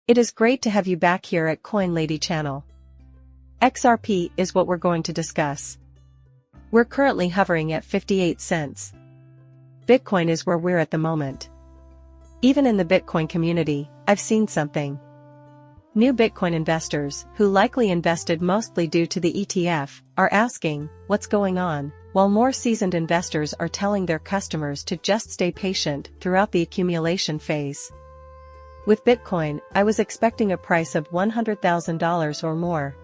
It is great to have you back here at Coin Lady channel. XRP is what we're going to discuss. We're currently hovering at 58 cents. Bitcoin is where we're at the moment. Even in the Bitcoin community, I've seen something. New Bitcoin investors, who likely invested mostly due to the ETF, are asking, what's going on, while more seasoned investors are telling their customers to just stay patient throughout the accumulation phase. With Bitcoin, I was expecting a price of $100,000 or more.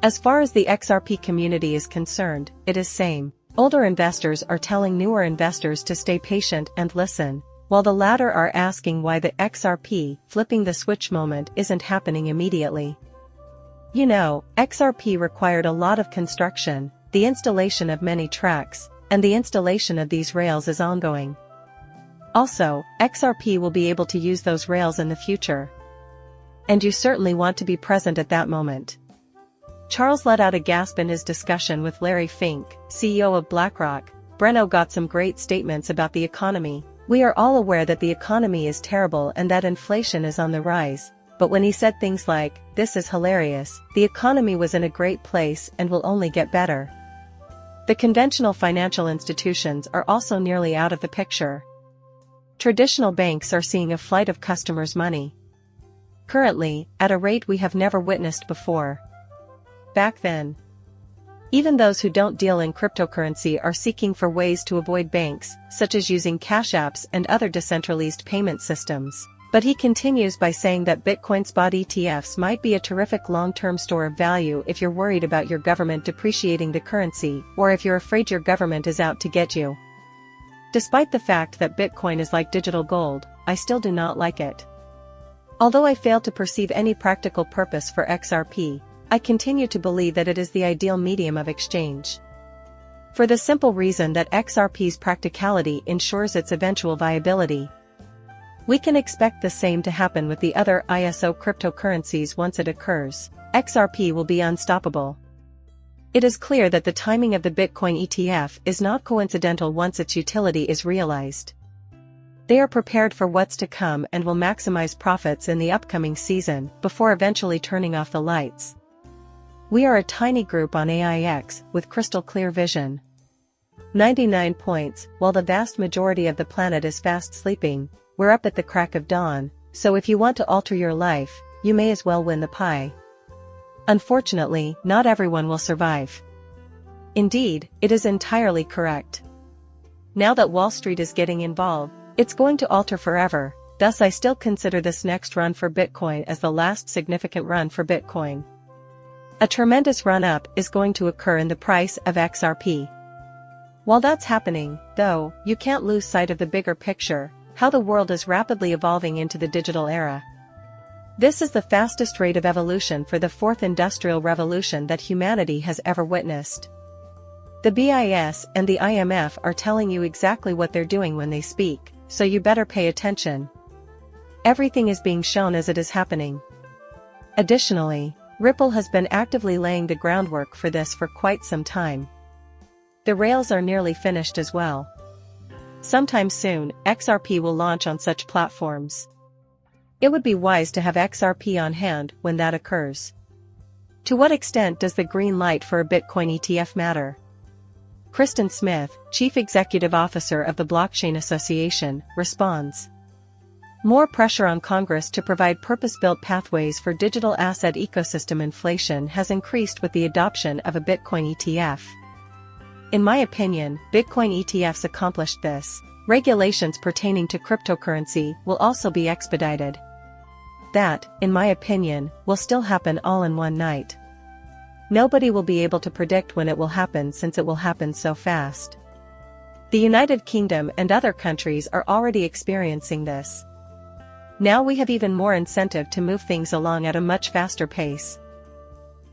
As far as the XRP community is concerned, it is same. Older investors are telling newer investors to stay patient and listen, while the latter are asking why the XRP flipping the switch moment isn't happening immediately. You know, XRP required a lot of construction, the installation of many tracks, and the installation of these rails is ongoing. Also, XRP will be able to use those rails in the future. And you certainly want to be present at that moment. Charles let out a gasp in his discussion with Larry Fink, CEO of BlackRock. Breno got some great statements about the economy. We are all aware that the economy is terrible and that inflation is on the rise, but when he said things like, "This is hilarious, the economy was in a great place and will only get better." The conventional financial institutions are also nearly out of the picture. Traditional banks are seeing a flight of customers' money. Currently, at a rate we have never witnessed before. Back then, even those who don't deal in cryptocurrency are seeking for ways to avoid banks, such as using cash apps and other decentralized payment systems. But he continues by saying that Bitcoin spot ETFs might be a terrific long-term store of value if you're worried about your government depreciating the currency, or if you're afraid your government is out to get you. Despite the fact that Bitcoin is like digital gold, I still do not like it. Although I fail to perceive any practical purpose for XRP, I continue to believe that it is the ideal medium of exchange. For the simple reason that XRP's practicality ensures its eventual viability. We can expect the same to happen with the other ISO cryptocurrencies once it occurs. XRP will be unstoppable. It is clear that the timing of the Bitcoin ETF is not coincidental once its utility is realized. They are prepared for what's to come and will maximize profits in the upcoming season before eventually turning off the lights. We are a tiny group on AIX with crystal clear vision. 99 points, while the vast majority of the planet is fast sleeping, we're up at the crack of dawn, so if you want to alter your life, you may as well win the pie. Unfortunately, not everyone will survive. Indeed, it is entirely correct. Now that Wall Street is getting involved, it's going to alter forever, thus I still consider this next run for Bitcoin as the last significant run for Bitcoin. A tremendous run-up is going to occur in the price of XRP. While that's happening, though, you can't lose sight of the bigger picture, how the world is rapidly evolving into the digital era. This is the fastest rate of evolution for the fourth industrial revolution that humanity has ever witnessed. The BIS and the IMF are telling you exactly what they're doing when they speak, so you better pay attention. Everything is being shown as it is happening. Additionally, Ripple has been actively laying the groundwork for this for quite some time. The rails are nearly finished as well. Sometime soon, XRP will launch on such platforms. It would be wise to have XRP on hand when that occurs. To what extent does the green light for a Bitcoin ETF matter? Kristen Smith, Chief Executive Officer of the Blockchain Association, responds. More pressure on Congress to provide purpose-built pathways for digital asset ecosystem inflation has increased with the adoption of a Bitcoin ETF. In my opinion, Bitcoin ETFs accomplished this. Regulations pertaining to cryptocurrency will also be expedited. That, in my opinion, will still happen all in one night. Nobody will be able to predict when it will happen since it will happen so fast. The United Kingdom and other countries are already experiencing this. Now we have even more incentive to move things along at a much faster pace.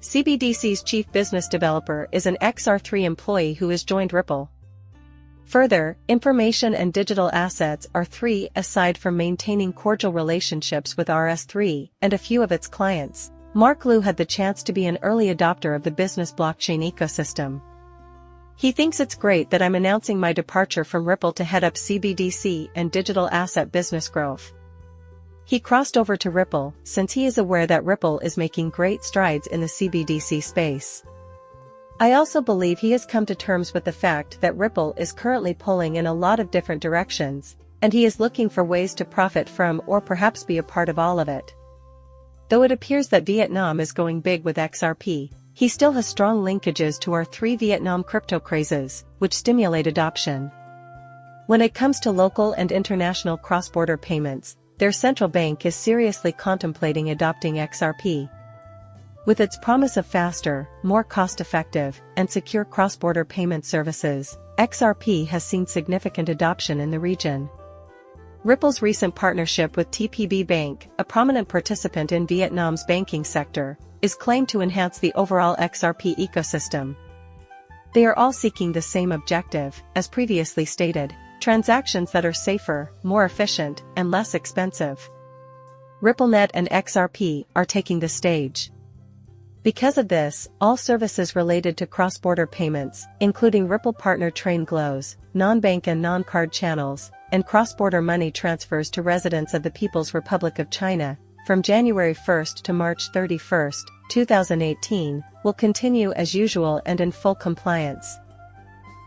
CBDC's chief business developer is an XR3 employee who has joined Ripple. Further, information and digital assets are three aside from maintaining cordial relationships with RS3 and a few of its clients. Mark Liu had the chance to be an early adopter of the business blockchain ecosystem. He thinks it's great that I'm announcing my departure from Ripple to head up CBDC and digital asset business growth. He crossed over to Ripple since he is aware that Ripple is making great strides in the CBDC space. I also believe he has come to terms with the fact that Ripple is currently pulling in a lot of different directions, and he is looking for ways to profit from or perhaps be a part of all of it. Though it appears that Vietnam is going big with XRP, he still has strong linkages to our 3 Vietnam crypto crazes, which stimulate adoption. When it comes to local and international cross-border payments, their central bank is seriously contemplating adopting XRP. With its promise of faster, more cost-effective, and secure cross-border payment services, XRP has seen significant adoption in the region. Ripple's recent partnership with TPB Bank, a prominent participant in Vietnam's banking sector, is claimed to enhance the overall XRP ecosystem. They are all seeking the same objective, as previously stated: transactions that are safer, more efficient, and less expensive. RippleNet and XRP are taking the stage. Because of this, all services related to cross-border payments, including Ripple partner TrainGlows, non-bank and non-card channels, and cross-border money transfers to residents of the People's Republic of China, from January 1st to March 31st, 2018, will continue as usual and in full compliance.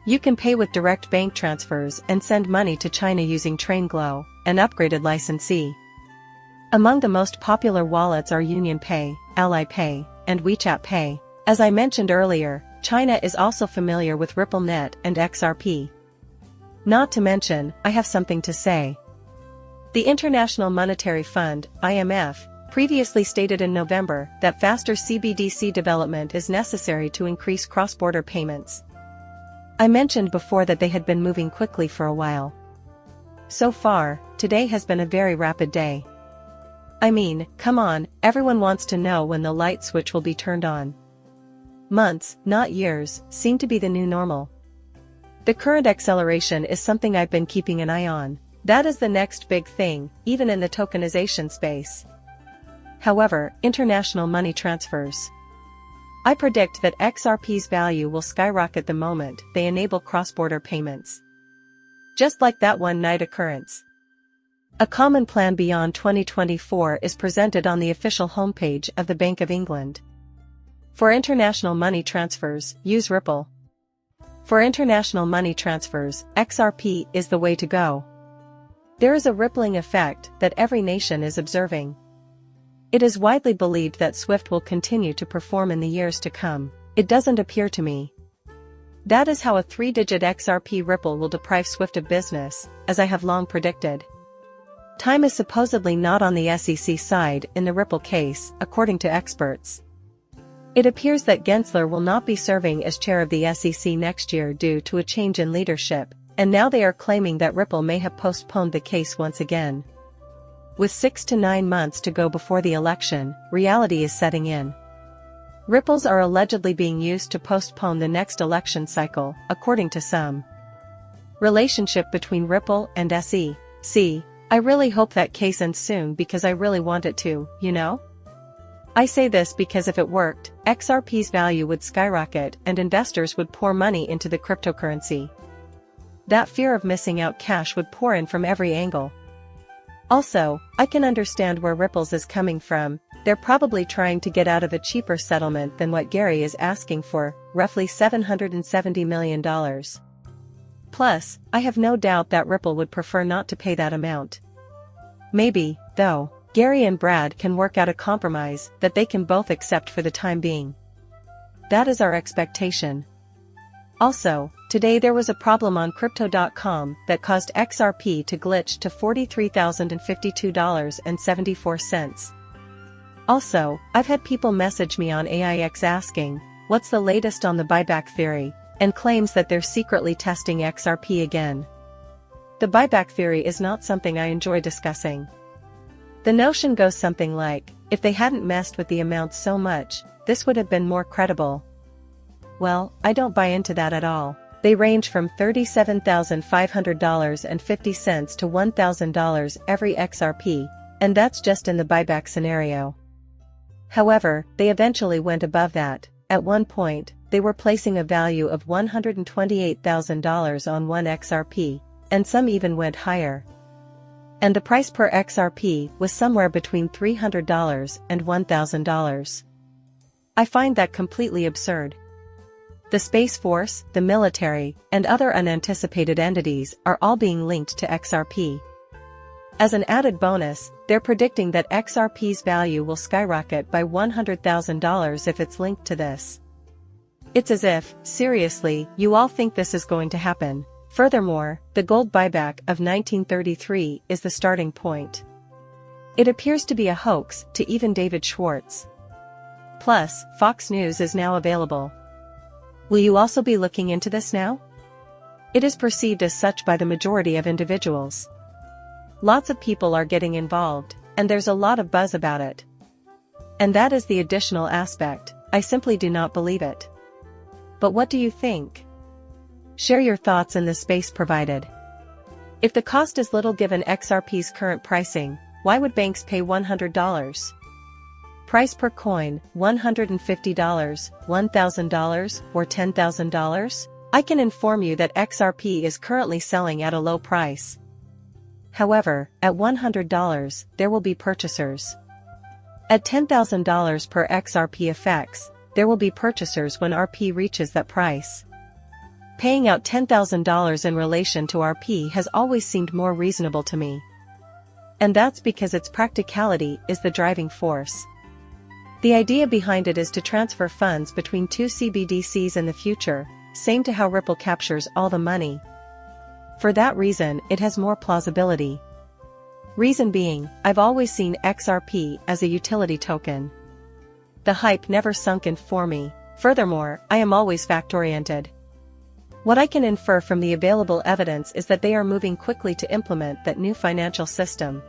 You can pay with direct bank transfers and send money to China using TrainGlow, an upgraded licensee. Among the most popular wallets are UnionPay, AllyPay, and WeChat Pay. As I mentioned earlier, China is also familiar with RippleNet and XRP. Not to mention, I have something to say. The International Monetary Fund, IMF, previously stated in November that faster CBDC development is necessary to increase cross-border payments. I mentioned before that they had been moving quickly for a while. So far, today has been a very rapid day. I mean, come on, everyone wants to know when the light switch will be turned on. Months, not years, seem to be the new normal. The current acceleration is something I've been keeping an eye on. That is the next big thing, even in the tokenization space. However, international money transfers. I predict that XRP's value will skyrocket the moment they enable cross-border payments. Just like that one night occurrence. A common plan beyond 2024 is presented on the official homepage of the Bank of England. For international money transfers, use Ripple. For international money transfers, XRP is the way to go. There is a rippling effect that every nation is observing. It is widely believed that SWIFT will continue to perform in the years to come. It doesn't appear to me. That is how a 3-digit XRP Ripple will deprive SWIFT of business, as I have long predicted. Time is supposedly not on the SEC side in the Ripple case, according to experts. It appears that Gensler will not be serving as chair of the SEC next year due to a change in leadership, and now they are claiming that Ripple may have postponed the case once again. With 6 to 9 months to go before the election, reality is setting in. Ripples are allegedly being used to postpone the next election cycle, according to some. Relationship between Ripple and SEC. I really hope that case ends soon because I really want it to, you know? I say this because if it worked, XRP's value would skyrocket and investors would pour money into the cryptocurrency. That fear of missing out cash would pour in from every angle. Also, I can understand where Ripples is coming from. They're probably trying to get out of a cheaper settlement than what Gary is asking for, roughly $770 million. Plus, I have no doubt that Ripple would prefer not to pay that amount. Maybe, though, Gary and Brad can work out a compromise that they can both accept for the time being. That is our expectation. Also, today there was a problem on Crypto.com that caused XRP to glitch to $43,052.74. Also, I've had people message me on AIX asking, what's the latest on the buyback theory, and claims that they're secretly testing XRP again. The buyback theory is not something I enjoy discussing. The notion goes something like, if they hadn't messed with the amounts so much, this would have been more credible. Well, I don't buy into that at all. They range from $37,500.50 to $1,000 every XRP, and that's just in the buyback scenario. However, they eventually went above that. At one point, they were placing a value of $128,000 on one XRP, and some even went higher. And the price per XRP was somewhere between $300 and $1,000. I find that completely absurd. The Space Force, the military, and other unanticipated entities are all being linked to XRP. As an added bonus, they're predicting that XRP's value will skyrocket by $100,000 if it's linked to this. It's as if, seriously, you all think this is going to happen. Furthermore, the gold buyback of 1933 is the starting point. It appears to be a hoax to even David Schwartz. Plus, Fox News is now available. Will you also be looking into this now? It is perceived as such by the majority of individuals. Lots of people are getting involved, and there's a lot of buzz about it. And that is the additional aspect. I simply do not believe it. But what do you think? Share your thoughts in the space provided. If the cost is little given XRP's current pricing, why would banks pay $100? Price per coin, $150, $1,000, or $10,000? I can inform you that XRP is currently selling at a low price. However, at $100, there will be purchasers. At $10,000 per XRP effects, there will be purchasers when RP reaches that price. Paying out $10,000 in relation to RP has always seemed more reasonable to me. And that's because its practicality is the driving force. The idea behind it is to transfer funds between two CBDCs in the future, same to how Ripple captures all the money. For that reason, it has more plausibility. Reason being, I've always seen XRP as a utility token. The hype never sunk in for me. Furthermore, I am always fact-oriented. What I can infer from the available evidence is that they are moving quickly to implement that new financial system.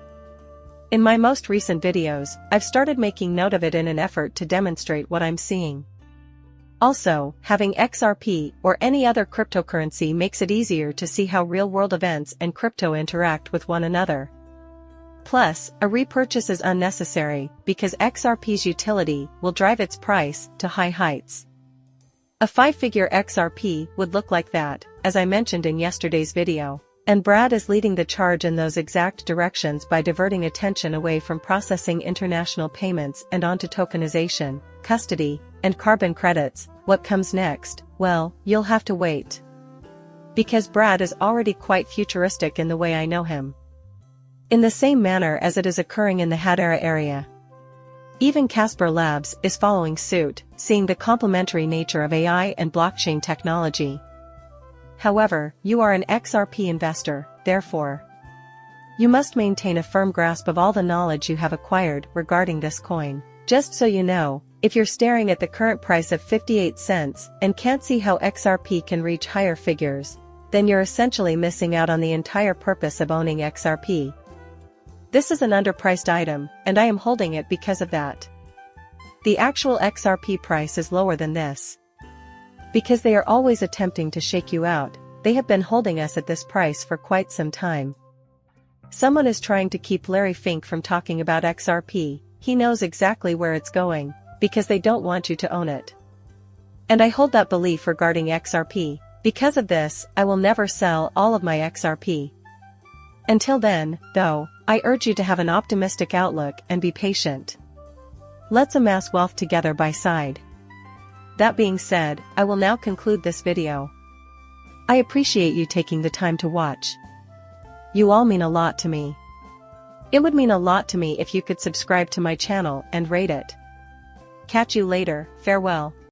In my most recent videos, I've started making note of it in an effort to demonstrate what I'm seeing. Also, having XRP or any other cryptocurrency makes it easier to see how real-world events and crypto interact with one another. Plus, a repurchase is unnecessary because XRP's utility will drive its price to high heights. A 5-figure XRP would look like that, as I mentioned in yesterday's video. And Brad is leading the charge in those exact directions by diverting attention away from processing international payments and onto tokenization, custody, and carbon credits. What comes next? Well, you'll have to wait. Because Brad is already quite futuristic in the way I know him. In the same manner as it is occurring in the Hadera area. Even Casper Labs is following suit, seeing the complementary nature of AI and blockchain technology. However, you are an XRP investor, therefore. You must maintain a firm grasp of all the knowledge you have acquired regarding this coin. Just so you know, if you're staring at the current price of 58 cents and can't see how XRP can reach higher figures, then you're essentially missing out on the entire purpose of owning XRP. This is an underpriced item, and I am holding it because of that. The actual XRP price is lower than this. Because they are always attempting to shake you out, they have been holding us at this price for quite some time. Someone is trying to keep Larry Fink from talking about XRP. He knows exactly where it's going, because they don't want you to own it. And I hold that belief regarding XRP. Because of this, I will never sell all of my XRP. Until then, though, I urge you to have an optimistic outlook and be patient. Let's amass wealth together by side. That being said, I will now conclude this video. I appreciate you taking the time to watch. You all mean a lot to me. It would mean a lot to me if you could subscribe to my channel and rate it. Catch you later, farewell.